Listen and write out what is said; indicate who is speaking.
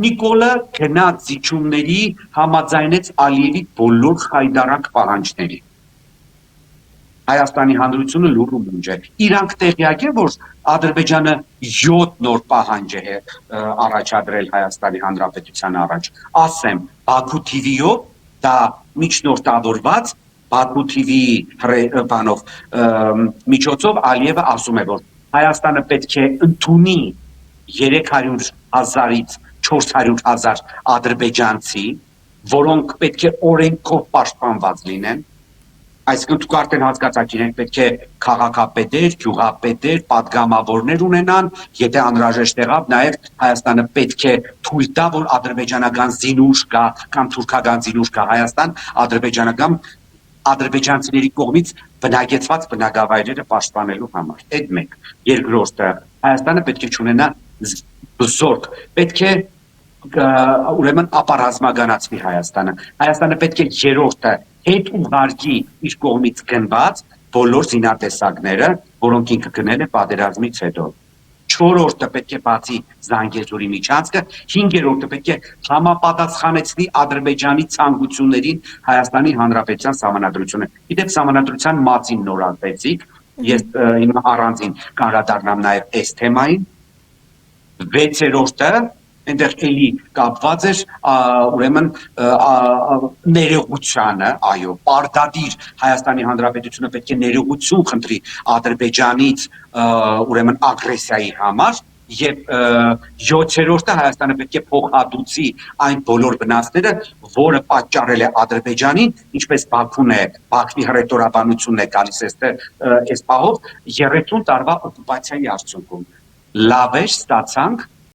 Speaker 1: Նիկոլը գնաց զիջումների համաձայնեց Ալիևի բոլոր խայդարակ պահանջների։ Հայաստանի Հանրությունը լուրում ունջ է։ Իրանք տեղյակ է, որ Ադրբեջանը 7 նոր պահանջ է առաջադրել Հայաստանի Հանրապետության առաջ։ Ասեմ, Բաքու TV-ով դա միջնորդավորված Բաքու TV-ի բանով միջոցով Ալիևը ասում է, որ Հայաստանը պետք է ընդունի 300,000-ից 400,000 ադրբեջանցի, որոնք պետք է օրենքով պաշտպանված լինեն։ Այսինքն դուք արդեն հասկացաք, իրենք պետք է քաղաքապետեր, գյուղապետեր, падգամավորներ ունենան, եթե անհրաժեշտ եղավ, նաև Հայաստանը պետք է թույլ տա, որ ադրբեջանական զինուժ կա կամ թուրքական զինուժ կա Հայաստան, ադրբեջանցիների կողմից բնակեցված բնակավայրերը պաշտպանելու համար։ Այդ մեկ։ Երկրորդը, Հայաստանը պետք է ունենա զորք, պետք է ուրեմն ապառազմականացվի Հայաստանը։ Հայաստանը պետք է երրորդը հետ ուղարկի իր կողմից գնված բոլոր զինատեսակները, որոնք ինքը գնել է պատերազմից հետո։ Չորրորդը պետք է բացի Զանգեզուրի միջանցքը, հինգերորդը պետք է համապատասխանեցնի Ադրբեջանի ցանկություններին Հայաստանի Հանրապետության Սահմանադրությունը։ Գիտեք, Սահմանադրության մասին նոր ասեցիք, ես հիմա առանձին կանդրադառնամ նաև այս թեմային։ Վեցերորդը այնտեղ էլի կապված էր ուրեմն ներողությանը, այո, պարտադիր Հայաստանի Հանրապետությունը պետք է ներողություն խնդրի Ադրբեջանից ուրեմն ագրեսիայի համար եւ 7-րդը Հայաստանը պետք է փոխհատուցի այն բոլոր վնասները, որը պատճառել է Ադրբեջանին, ինչպես Բաքուն է, Բաքվի հռետորաբանությունն է գալիս այս պահով 30 տարվա օկուպացիայի արդյունքում։ Լավ է, ստացանք